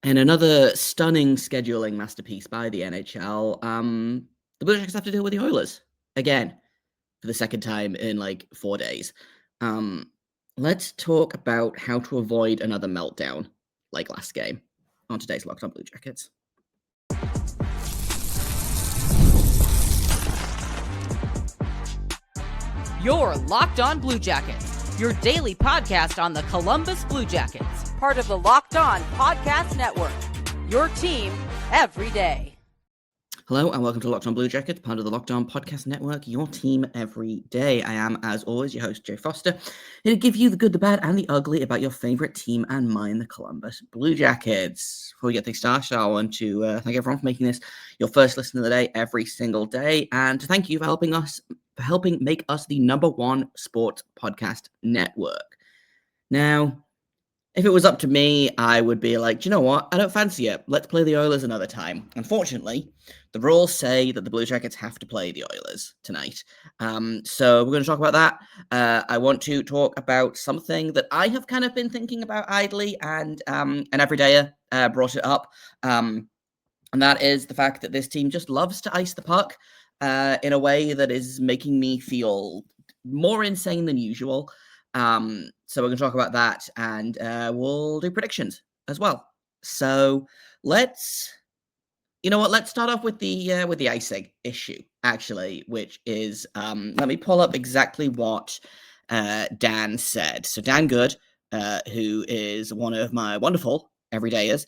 In another stunning scheduling masterpiece by the NHL, the Blue Jackets have to deal with the Oilers again for the second time in like 4 days. Um, let's talk about how to avoid another meltdown like last game on today's Locked On Blue Jackets. You're Locked On Blue Jackets, your daily podcast on the Columbus Blue Jackets, part of the Locked On Podcast Network, your team every day. Hello and welcome to Locked On Blue Jackets, part of the Locked On Podcast Network, your team every day. I am, as always, your host, Jay Foster, here to give you the good, the bad, and the ugly about your favorite team and mine, the Columbus Blue Jackets. Before we get things started, I want to thank everyone for making this your first listen of the day every single day, and to thank you for helping make us the #1 sports podcast network. Now, if it was up to me, I would be like, do you know what? I don't fancy it. Let's play the Oilers another time. Unfortunately, the rules say that the Blue Jackets have to play the Oilers tonight. So we're going to talk about that. I want to talk about something that I have kind of been thinking about idly, and an everydayer brought it up. And that is the fact that this team just loves to ice the puck in a way that is making me feel more insane than usual. So we're going to talk about that, and we'll do predictions as well. So let's start off with the icing issue, actually, which is let me pull up exactly what Dan said. So Dan Good, who is one of my wonderful everydayers,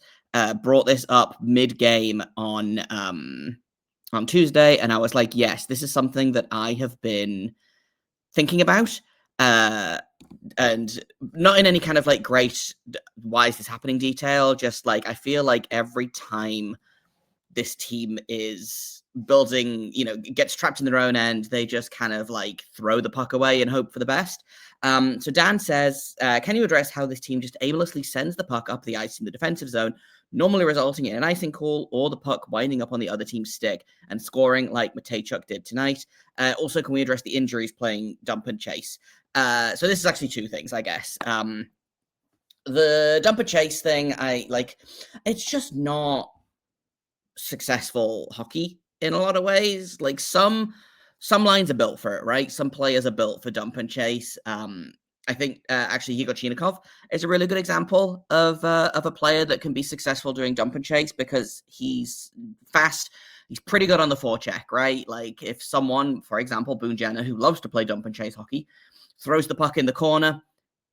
brought this up mid-game on Tuesday, and I was like, yes, this is something that I have been thinking about. And not in any kind of like great why is this happening detail, just like I feel like every time this team is building, gets trapped in their own end, they just kind of like throw the puck away and hope for the best. So Dan says, can you address how this team just aimlessly sends the puck up the ice in the defensive zone, normally resulting in an icing call or the puck winding up on the other team's stick and scoring like Matejchuk did tonight? Also, can we address the injuries playing dump and chase? So this is actually two things, I guess. The dump and chase thing, it's just not successful hockey in a lot of ways. Like some lines are built for it, right? Some players are built for dump and chase. I think actually Igor Chinikov is a really good example of a player that can be successful doing dump and chase because he's fast. He's pretty good on the forecheck, right? Like if someone, for example, Boone Jenner, who loves to play dump and chase hockey, throws the puck in the corner,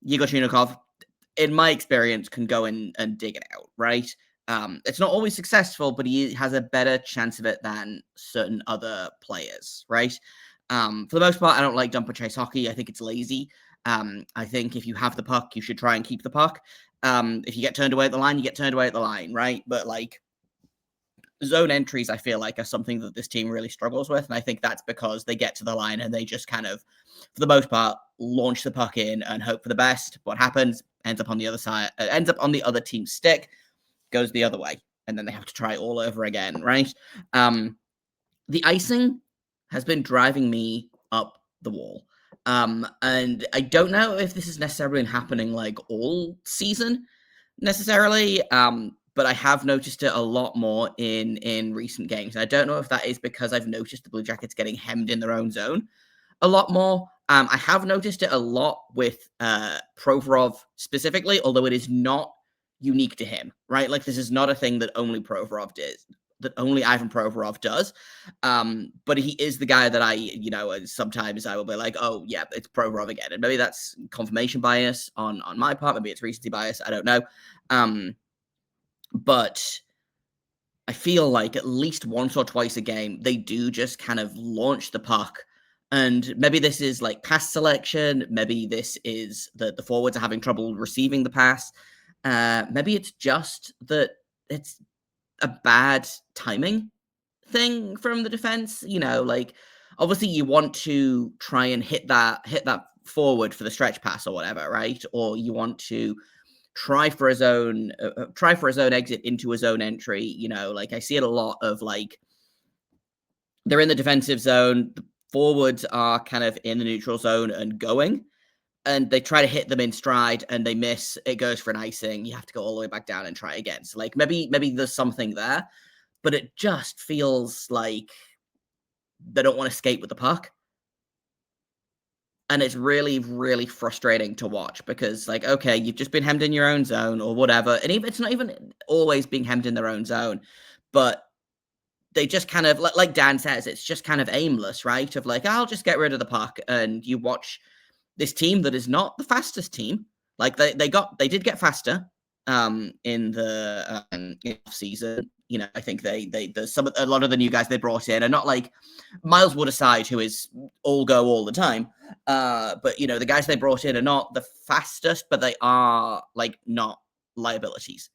Igor Chinikov, in my experience, can go in and dig it out, right? It's not always successful, but he has a better chance of it than certain other players, right? For the most part, I don't like dump and chase hockey. I think it's lazy. I think if you have the puck, you should try and keep the puck. If you get turned away at the line, you get turned away at the line, right? But like zone entries, I feel like are something that this team really struggles with. And I think that's because they get to the line and they just kind of, for the most part, launch the puck in and hope for the best. What happens? Ends up on the other side, ends up on the other team's stick, goes the other way. And then they have to try all over again, right? The icing has been driving me up the wall. And I don't know if this is necessarily happening like all season necessarily, but I have noticed it a lot more in recent games. And I don't know if that is because I've noticed the Blue Jackets getting hemmed in their own zone a lot more. I have noticed it a lot with Provorov specifically, although it is not unique to him, right? Like this is not a thing that only Provorov does, that only Ivan Provorov does. But he is the guy that sometimes I will be like, oh yeah, it's Provorov again. And maybe that's confirmation bias on my part. Maybe it's recency bias. I don't know. But I feel like at least once or twice a game, they do just kind of launch the puck. And maybe this is like pass selection. Maybe this is that the forwards are having trouble receiving the pass. Maybe it's just that it's a bad timing thing from the defense. Like obviously you want to try and hit that forward for the stretch pass or whatever, right? Or you want to try for his own exit into his own entry. Like I see it a lot of like they're in the defensive zone, the forwards are kind of in the neutral zone and going. and they try to hit them in stride and they miss, it goes for an icing. You have to go all the way back down and try again. So like maybe there's something there, but it just feels like they don't want to skate with the puck. And it's really, really frustrating to watch because, like, okay, you've just been hemmed in your own zone or whatever. And even it's not even always being hemmed in their own zone, but they just kind of, like Dan says, it's just kind of aimless, right? Of like, I'll just get rid of the puck. And you watch this team that is not the fastest team. Like they did get faster in the season. You know, I think there's a lot of the new guys they brought in are not like Miles Wood aside, who is all go all the time. But you know, the guys they brought in are not the fastest, but they are like not liabilities.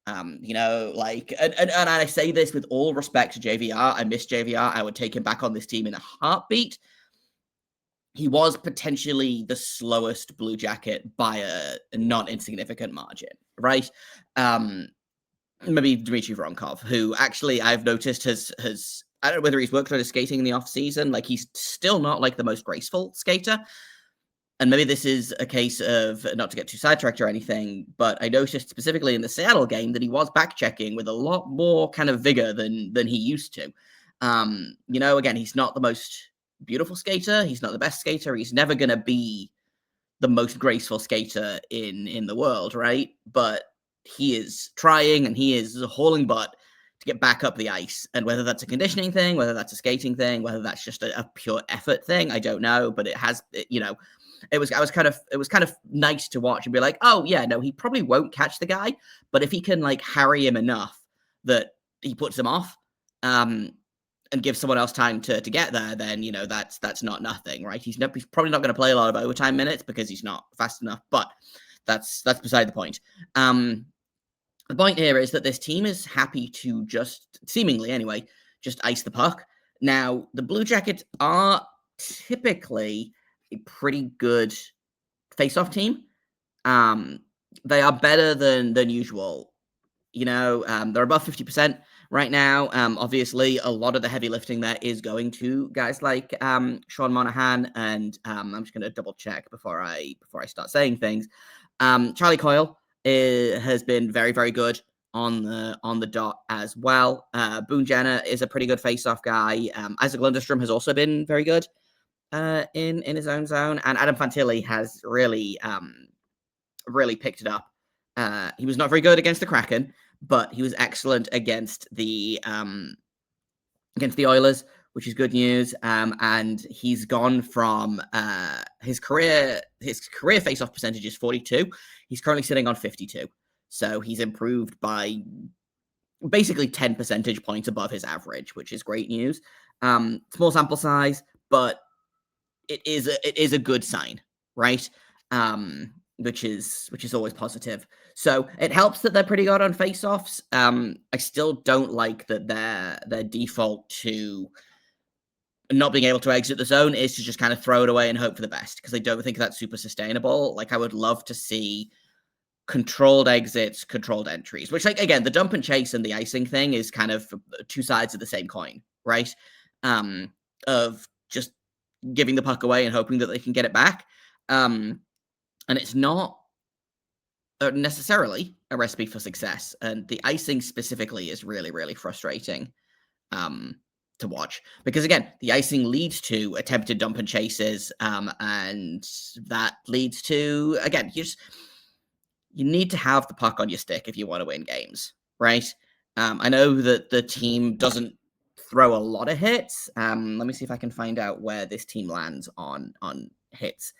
You know, like, and I say this with all respect to JVR. I miss JVR. I would take him back on this team in a heartbeat. He was potentially the slowest Blue Jacket by a not insignificant margin, right? Maybe Dmitry Voronkov, who actually I've noticed has I don't know whether he's worked on his skating in the off season. Like he's still not like the most graceful skater. And maybe this is a case of, not to get too sidetracked or anything, but I noticed specifically in the Seattle game that he was back checking with a lot more kind of vigor than he used to. You know, again, he's not the most beautiful skater. He's not the best skater. He's never going to be the most graceful skater in the world, right? But he is trying and he is hauling butt to get back up the ice. And whether that's a conditioning thing, whether that's a skating thing, whether that's just a pure effort thing, I don't know. But it has, you know, it was kind of nice to watch and be like, oh yeah, no, he probably won't catch the guy, but if he can like harry him enough that he puts him off, and gives someone else time to get there, then you know that's not nothing, right? He's probably not going to play a lot of overtime minutes because he's not fast enough, but that's beside the point. The point here is that this team is happy to just, seemingly anyway, just ice the puck. Now, the Blue Jackets are typically a pretty good face-off team. They are better than usual. You know, they're above 50% right now. Obviously, a lot of the heavy lifting there is going to guys like Sean Monahan, and I'm just going to double check before I start saying things. Charlie Coyle has been very, very good on the dot as well. Boone Jenner is a pretty good face-off guy. Isaac Lundestrom has also been very good in his own zone, and Adam Fantilli has really picked it up. He was not very good against the Kraken, but he was excellent against the Oilers, which is good news. And he's gone from his career face-off percentage is 42. He's currently sitting on 52. So he's improved by basically 10 percentage points above his average, which is great news. Small sample size, but it is a good sign, right? Which is always positive. So it helps that they're pretty good on face-offs. I still don't like that their default to not being able to exit the zone is to just kind of throw it away and hope for the best, because I don't think that's super sustainable. Like I would love to see controlled exits, controlled entries, which, like, again, the dump and chase and the icing thing is kind of two sides of the same coin, right? Of just giving the puck away and hoping that they can get it back. And it's not necessarily a recipe for success. And the icing specifically is really, really frustrating to watch, because again, the icing leads to attempted dump and chases, and that leads to, again, you need to have the puck on your stick if you want to win games, right? I know that the team doesn't throw a lot of hits. Let me see if I can find out where this team lands on hits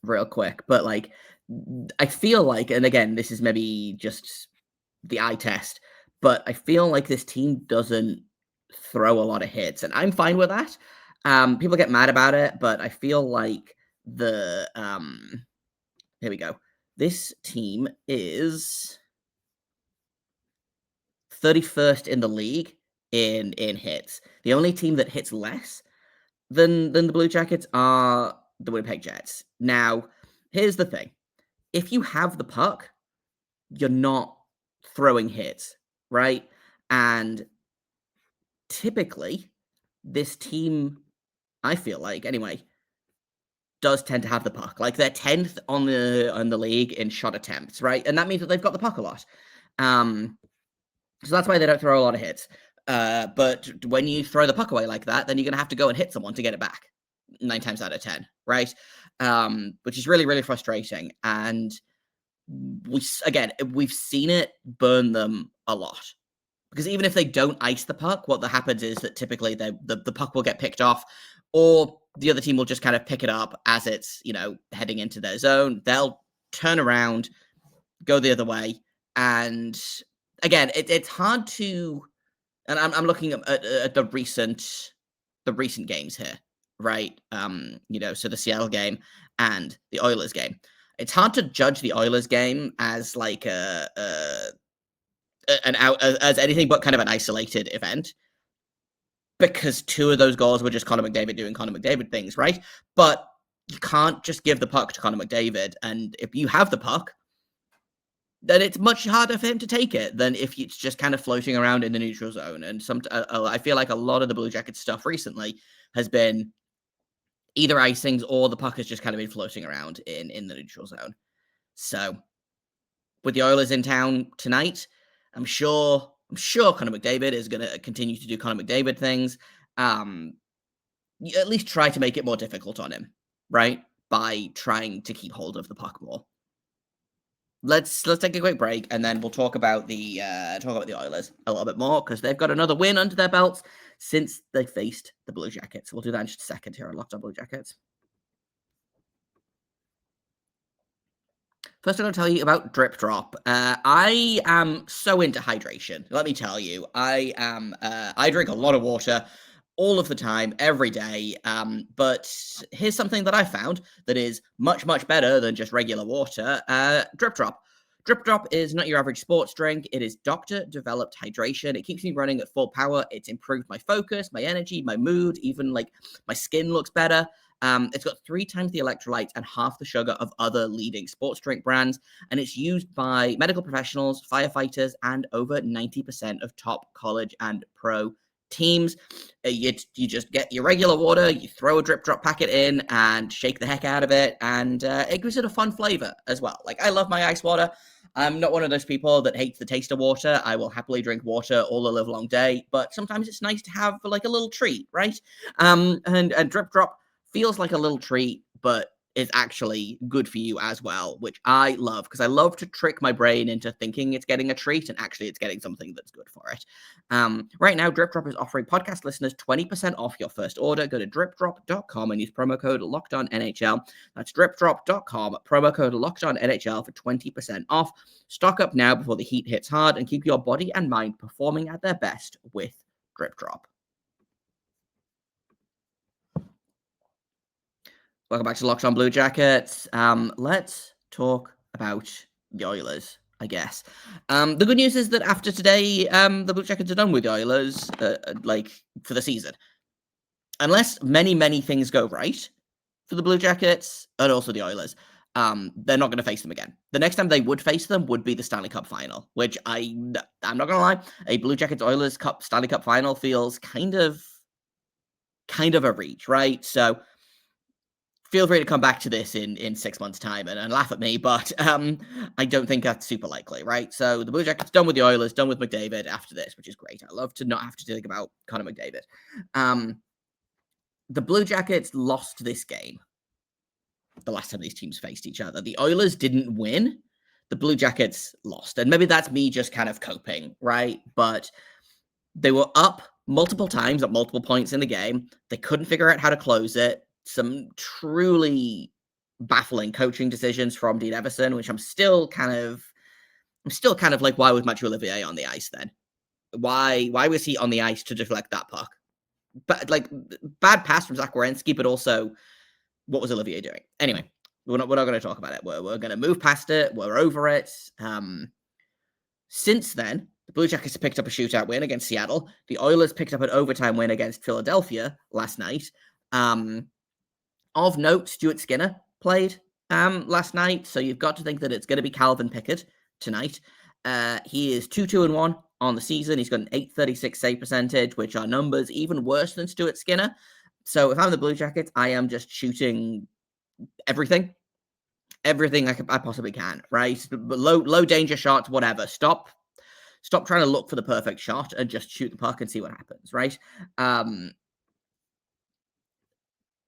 real quick. But like, I feel like, and again, this is maybe just the eye test, but I feel like this team doesn't throw a lot of hits, and I'm fine with that. People get mad about it, but I feel like here we go. This team is 31st in the league in hits. The only team that hits less than the Blue Jackets are the Winnipeg Jets. Now, here's the thing. If you have the puck, you're not throwing hits, right? And typically, this team, I feel like, anyway, does tend to have the puck. Like, they're 10th on the league in shot attempts, right? And that means that they've got the puck a lot. So that's why they don't throw a lot of hits. But when you throw the puck away like that, then you're going to have to go and hit someone to get it back 9 times out of 10, right? Which is really, really frustrating. And we've seen it burn them a lot. Because even if they don't ice the puck, what happens is that typically the puck will get picked off, or the other team will just kind of pick it up as it's, heading into their zone. They'll turn around, go the other way. And again, it's hard to, and I'm looking at the recent games here, right? So the Seattle game and the Oilers game. It's hard to judge the Oilers game as like as anything but kind of an isolated event, because 2 of those goals were just Connor McDavid doing Connor McDavid things, right? But you can't just give the puck to Connor McDavid, and if you have the puck, then it's much harder for him to take it than if it's just kind of floating around in the neutral zone. And I feel like a lot of the Blue Jackets stuff recently has been either icings or the puck has just kind of been floating around in the neutral zone. So with the Oilers in town tonight, I'm sure Connor McDavid is going to continue to do Connor McDavid things. You at least try to make it more difficult on him, right? By trying to keep hold of the puck more. Let's take a quick break, and then we'll talk about the Oilers a little bit more, because they've got another win under their belts since they faced the Blue Jackets. We'll do that in just a second here on Locked On Blue Jackets. First, I'm going to tell you about Drip Drop. I am so into hydration. Let me tell you, I drink a lot of water all of the time, every day. But here's something that I found that is much, much better than just regular water. Drip Drop. Drip Drop is not your average sports drink. It is doctor-developed hydration. It keeps me running at full power. It's improved my focus, my energy, my mood, even like my skin looks better. It's got 3 times the electrolytes and half the sugar of other leading sports drink brands, and it's used by medical professionals, firefighters, and over 90% of top college and pro teams. You just get your regular water, you throw a Drip Drop packet in and shake the heck out of it, and it gives it a fun flavor as well. Like, I love my ice water. I'm not one of those people that hates the taste of water. I will happily drink water all the live long day, but sometimes it's nice to have like a little treat, right? And Drip Drop feels like a little treat, but is actually good for you as well, which I love, because I love to trick my brain into thinking it's getting a treat, and actually it's getting something that's good for it. Right now, Drip Drop is offering podcast listeners 20% off your first order. Go to dripdrop.com and use promo code LOCKEDONNHL. That's dripdrop.com, promo code LOCKEDONNHL for 20% off. Stock up now before the heat hits hard, and keep your body and mind performing at their best with Drip Drop. Welcome back to Locked On Blue Jackets. Let's talk about the Oilers, I guess. The good news is that after today, the Blue Jackets are done with the Oilers, for the season. Unless many, many things go right for the Blue Jackets and also the Oilers, they're not going to face them again. The next time they would face them would be the Stanley Cup final, which I'm not going to lie, a Blue Jackets-Oilers Stanley Cup final feels kind of a reach, right? So feel free to come back to this in 6 months' time and laugh at me, but I don't think that's super likely, right? So the Blue Jackets done with the Oilers, done with McDavid after this, which is great. I love to not have to think about Connor McDavid. The Blue Jackets lost this game the last time these teams faced each other. The Oilers didn't win. The Blue Jackets lost. And maybe that's me just kind of coping, right? But they were up multiple times at multiple points in the game. They couldn't figure out how to close it. Some truly baffling coaching decisions from Dean Everson, which I'm still kind of like, why was Mathieu Olivier on the ice then? Why was he on the ice to deflect that puck? But like, bad pass from Zach Werenski, but also what was Olivier doing? Anyway, we're not going to talk about it. We're going to move past it. We're over it. Since then, the Blue Jackets picked up a shootout win against Seattle. The Oilers picked up an overtime win against Philadelphia last night. Of note, Stuart Skinner played last night, so you've got to think that it's going to be Calvin Pickard tonight. He is 2-2-1 on the season. He's got an .836 save percentage, which are numbers even worse than Stuart Skinner. So if I'm the Blue Jackets, I am just shooting everything I possibly can, right? Low danger shots, whatever. Stop trying to look for the perfect shot and just shoot the puck and see what happens, right?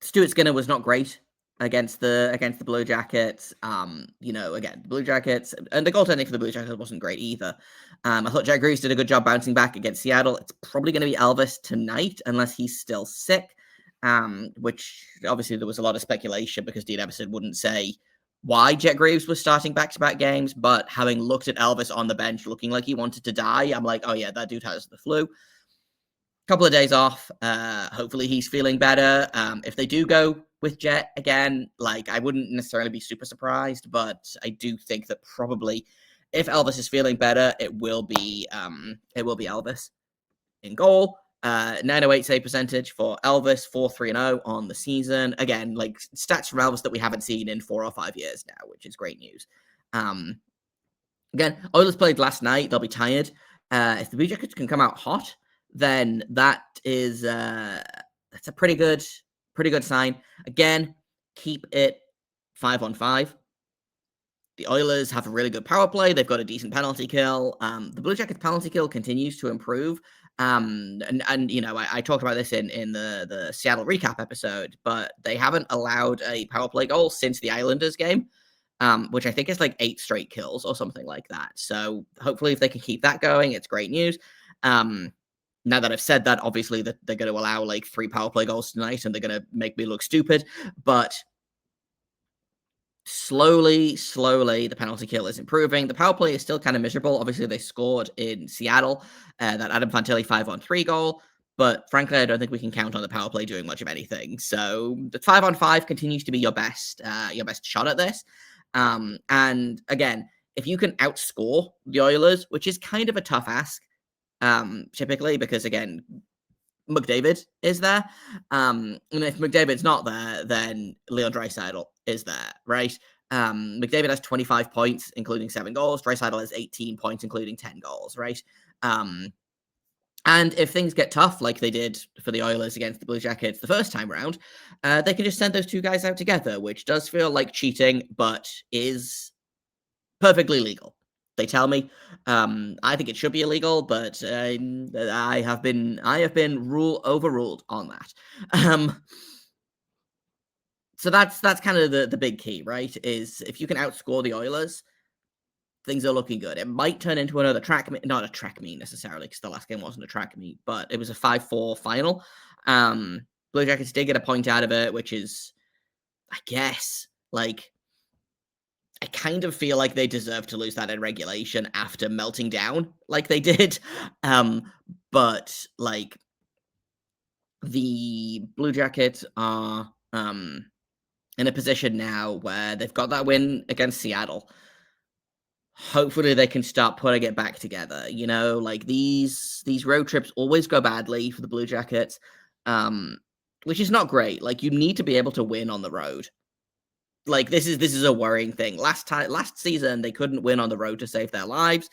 Stuart Skinner was not great against the Blue Jackets. Again, the Blue Jackets and the goaltending for the Blue Jackets wasn't great either. I thought Jack Greaves did a good job bouncing back against Seattle. It's probably going to be Elvis tonight unless he's still sick. Which obviously there was a lot of speculation because Dean Emerson wouldn't say why Jet Greaves was starting back-to-back games, but having looked at Elvis on the bench looking like he wanted to die, I'm like, oh yeah, that dude has the flu. Couple of days off. Hopefully he's feeling better. If they do go with Jet again, like I wouldn't necessarily be super surprised, but I do think that probably if Elvis is feeling better, it will be Elvis in goal. 908 save percentage for Elvis, 4-3-0 on the season. Again, like stats from Elvis that we haven't seen in 4 or 5 years now, which is great news. Again, Oilers played last night. They'll be tired. If the Blue Jackets can come out hot, then that's a pretty good sign. Again, keep it 5-on-5. The Oilers have a really good power play. They've got a decent penalty kill. The Blue Jackets penalty kill continues to improve. I talked about this in the Seattle recap episode, but they haven't allowed a power play goal since the Islanders game, which I think is like 8 straight kills or something like that. So hopefully if they can keep that going, it's great news. Now that I've said that, obviously that they're going to allow like 3 power play goals tonight and they're going to make me look stupid, but slowly, the penalty kill is improving. The power play is still kind of miserable. Obviously, they scored in Seattle, that Adam Fantilli 5-on-3 goal, but frankly, I don't think we can count on the power play doing much of anything. So the 5-on-5 continues to be your best shot at this. And again, if you can outscore the Oilers, which is kind of a tough ask, typically, because again, McDavid is there. And if McDavid's not there, then Leon Draisaitl is there, right? McDavid has 25 points, including 7 goals. Draisaitl has 18 points, including 10 goals, right? And if things get tough, like they did for the Oilers against the Blue Jackets the first time round, they can just send those 2 guys out together, which does feel like cheating, but is perfectly legal. They tell me. I think it should be illegal, but I have been overruled on that. So that's kind of the big key, right? Is if you can outscore the Oilers, things are looking good. It might turn into another not a track meet necessarily, because the last game wasn't a track meet, but it was a 5-4 final. Blue Jackets did get a point out of it, which is, I guess, like, I kind of feel like they deserve to lose that in regulation after melting down like they did. But like the Blue Jackets are in a position now where they've got that win against Seattle. Hopefully they can start putting it back together. You know, like these road trips always go badly for the Blue Jackets, which is not great. Like you need to be able to win on the road. Like this is a worrying thing. Last season they couldn't win on the road to save their lives.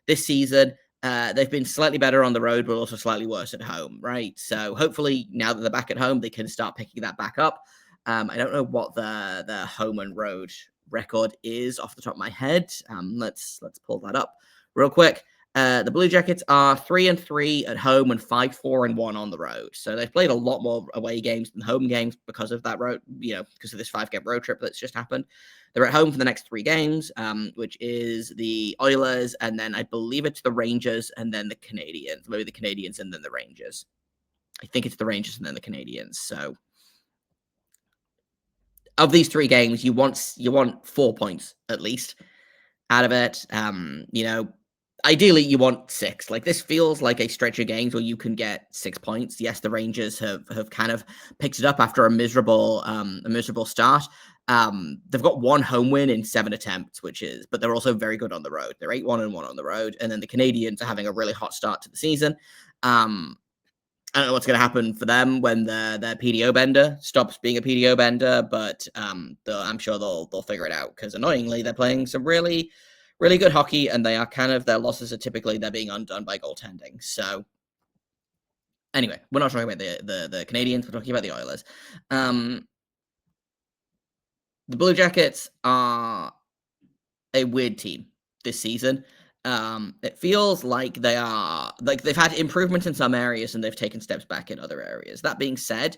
This season they've been slightly better on the road, but also slightly worse at home, right? So hopefully now that they're back at home, they can start picking that back up. I don't know what the home and road record is off the top of my head. Let's pull that up real quick. The Blue Jackets are 3-3 at home and 5-4-1 on the road. So they've played a lot more away games than home games because of that road, because of this 5-game road trip that's just happened. They're at home for the next 3 games, which is the Oilers, and then I believe it's the Rangers, and then the Canadiens. Maybe the Canadiens and then the Rangers. I think it's the Rangers and then the Canadiens. So of these 3 games, you want 4 points at least out of it. Ideally, you want 6. Like this feels like a stretch of games where you can get 6 points. Yes, the Rangers have kind of picked it up after a miserable start. They've got 1 home win in 7 attempts, but they're also very good on the road. They're 8-1-1 on the road, and then the Canadiens are having a really hot start to the season. I don't know what's going to happen for them when their PDO bender stops being a PDO bender, but I'm sure they'll figure it out because annoyingly they're playing some really, really good hockey, and they are their losses are typically they're being undone by goaltending. So anyway, we're not talking about the Canadiens, we're talking about the Oilers. The Blue Jackets are a weird team this season. It feels like they've had improvement in some areas and they've taken steps back in other areas. That being said,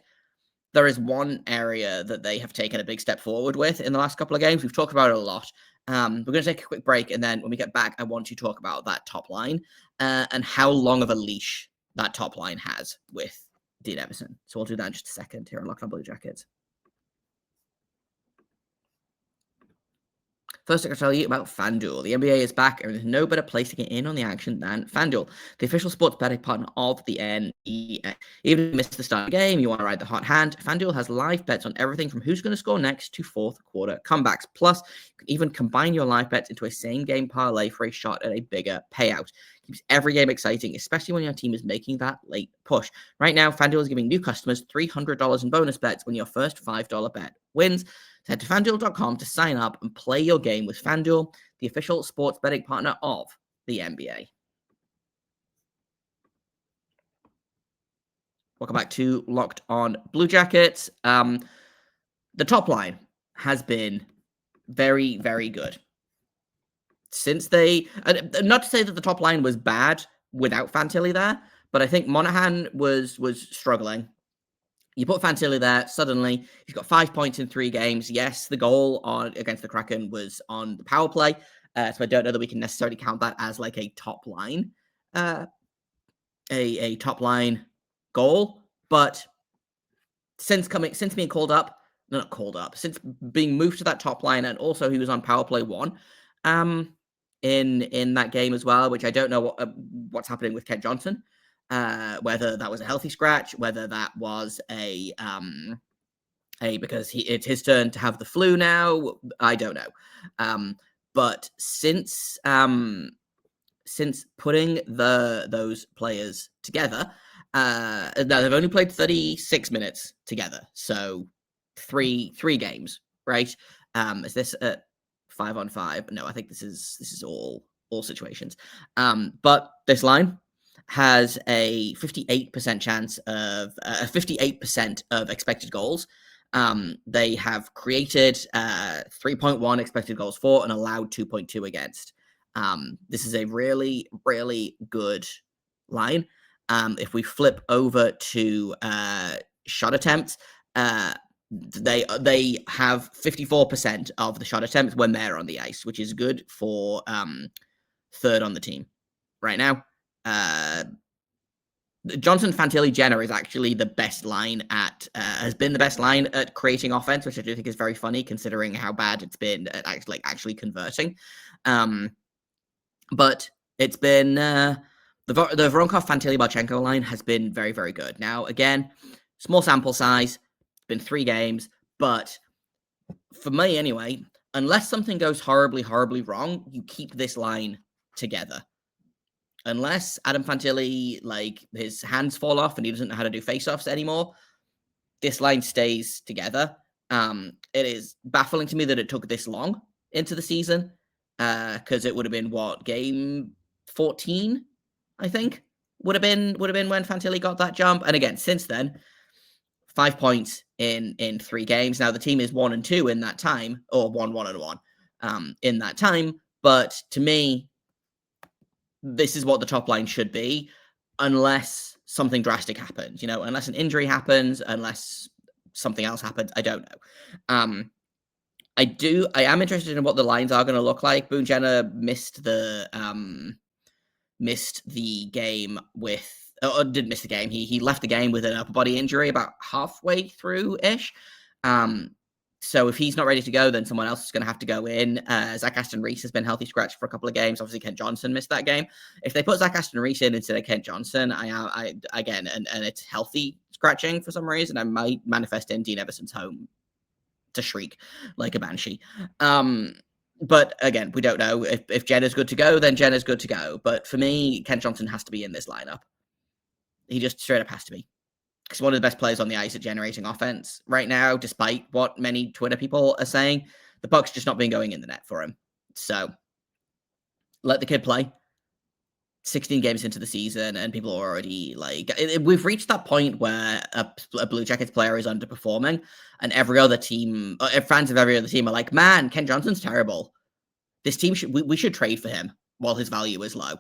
there is one area that they have taken a big step forward with in the last couple of games. We've talked about it a lot. We're going to take a quick break, and then when we get back, I want to talk about that top line and how long of a leash that top line has with Dean Evason. So we'll do that in just a second here on Locked On Blue Jackets. First, I can tell you about FanDuel. The NBA is back, and there's no better place to get in on the action than FanDuel, the official sports betting partner of the NBA. Even if you missed the start of the game, you want to ride the hot hand, FanDuel has live bets on everything from who's going to score next to fourth quarter comebacks. Plus, you can even combine your live bets into a same-game parlay for a shot at a bigger payout. Keeps every game exciting, especially when your team is making that late push. Right now, FanDuel is giving new customers $300 in bonus bets when your first $5 bet wins. Head to FanDuel.com to sign up and play your game with FanDuel, the official sports betting partner of the NBA. Welcome back to Locked On Blue Jackets. The top line has been very, very good. Since not to say that the top line was bad without Fantilli there, but I think Monahan was struggling. You put Fantilli there, suddenly he's got 5 points in 3 games. Yes, the goal against the Kraken was on the power play, so I don't know that we can necessarily count that as like a top line, a top line goal. But since being called up, not called up, since being moved to that top line, and also he was on power play 1, in that game as well, which I don't know what's happening with Kent Johnson. Whether that was a healthy scratch, whether that was because it's his turn to have the flu now, I don't know. But since putting those players together, they've only played 36 minutes together, so three games, right? Is this a 5-on-5? No, I think this is all situations. But this line has a 58% chance of 58% of expected goals. They have created 3.1 expected goals for and allowed 2.2 against. This is a really, really good line. If we flip over to shot attempts, they have 54% of the shot attempts when they're on the ice, which is good for third on the team right now. Johnson, Fantilli, Jenner is actually the best line has been the best line at creating offense, which I do think is very funny considering how bad it's been at actually converting. But it's been the Voronkov-Fantilli-Marchenko line has been very, very good. Now, again, small sample size, been 3 games, but for me anyway, unless something goes horribly, horribly wrong, you keep this line together. Unless Adam Fantilli, his hands fall off and he doesn't know how to do face-offs anymore, this line stays together. It is baffling to me that it took this long into the season, because it would have been game 14, I think, would have been when Fantilli got that jump. And again, since then, 5 points in 3 games. Now the team is 1-2 in that time, or 1-1 in that time. But to me, this is what the top line should be, unless something drastic happens, unless an injury happens, unless something else happens. I don't know. I am interested in what the lines are going to look like. Boone Jenner missed the game didn't miss the game. He left the game with an upper body injury about halfway through-ish. So if he's not ready to go, then someone else is going to have to go in. Zach Aston-Reese has been healthy scratched for a couple of games. Obviously, Kent Johnson missed that game. If they put Zach Aston-Reese in instead of Kent Johnson, I again, and it's healthy scratching for some reason, I might manifest in Dean Evason's home to shriek like a banshee. But again, we don't know. If Jenner's good to go, then Jenner's good to go. But for me, Kent Johnson has to be in this lineup. He just straight up has to be. He's one of the best players on the ice at generating offense right now, despite what many Twitter people are saying. The puck's just not been going in the net for him. So let the kid play. 16 games into the season, and people are already like, we've reached that point where a Blue Jackets player is underperforming, and every other team, fans of every other team are like, man, Ken Johnson's terrible. This team we should trade for him while his value is low.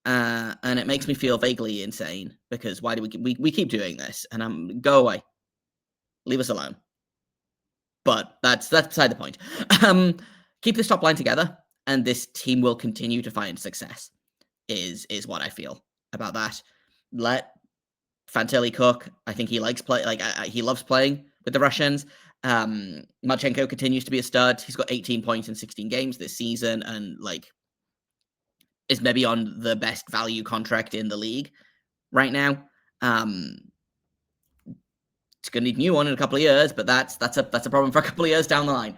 And it makes me feel vaguely insane, because why do we keep doing this? And go away, leave us alone. But that's beside the point. Keep this top line together, and this team will continue to find success. Is what I feel about that. Let Fantilli cook. I think he likes play. Like he loves playing with the Russians. Marchenko continues to be a stud. He's got 18 points in 16 games this season, and like is maybe on the best value contract in the league right now. It's gonna need a new one in a couple of years, but that's a problem for a couple of years down the line.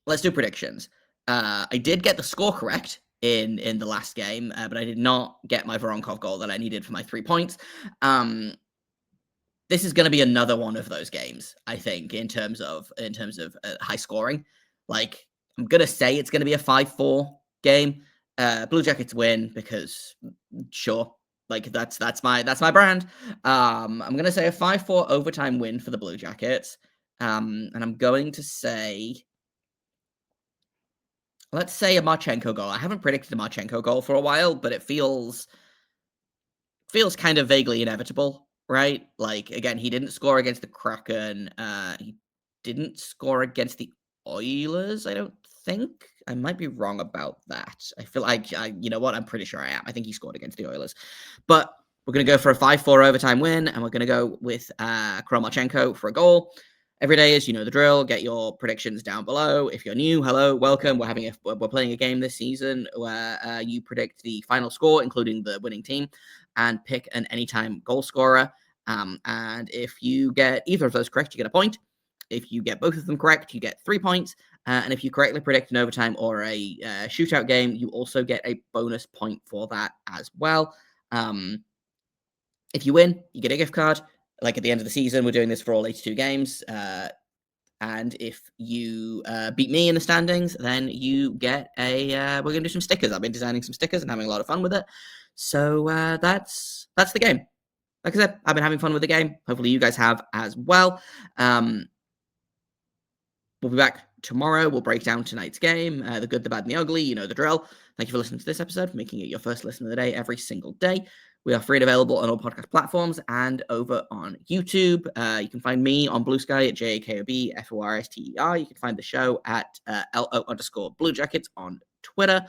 Let's do predictions. I did get the score correct in the last game, but I did not get my Voronkov goal that I needed for my 3 points. This is going to be another one of those games, I think, in terms of high scoring. Like, I'm going to say it's going to be a 5-4 game. Blue Jackets win because, sure, like that's my brand. I'm going to say a 5-4 overtime win for the Blue Jackets. And I'm going to say, let's say a Marchenko goal. I haven't predicted a Marchenko goal for a while, but it feels kind of vaguely inevitable, right? Like, again, he didn't score against the Kraken. He didn't score against the Oilers, I don't think. I might be wrong about that. I feel like, you know what? I'm pretty sure I am. I think he scored against the Oilers. But we're going to go for a 5-4 overtime win, and we're going to go with Marchenko for a goal. Every day is, you know the drill. Get your predictions down below. If you're new, hello, welcome. We're playing a game this season where you predict the final score, including the winning team, and pick an anytime goal scorer. And if you get either of those correct, you get a point. If you get both of them correct, you get 3 points. And if you correctly predict an overtime or a shootout game, you also get a bonus point for that as well. If you win, you get a gift card. Like at the end of the season, we're doing this for all 82 games. And if you beat me in the standings, then you get we're going to do some stickers. I've been designing some stickers and having a lot of fun with it. So that's the game. Like I said, I've been having fun with the game. Hopefully you guys have as well. We'll be back tomorrow. We'll break down tonight's game, the good, the bad, and the ugly. You know the drill. Thank you for listening to this episode, for making it your first listen of the day every single day. We are free and available on all podcast platforms and over on YouTube. You can find me on Blue Sky at JAKOBFORSTER. You can find the show at LO_Blue Jackets on Twitter,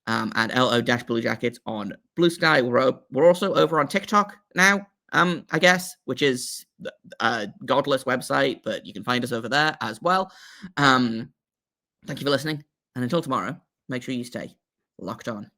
and LO-Blue Jackets on Blue Sky. We're also over on TikTok now, I guess, which is a godless website, but you can find us over there as well. Thank you for listening, and until tomorrow, make sure you stay locked on.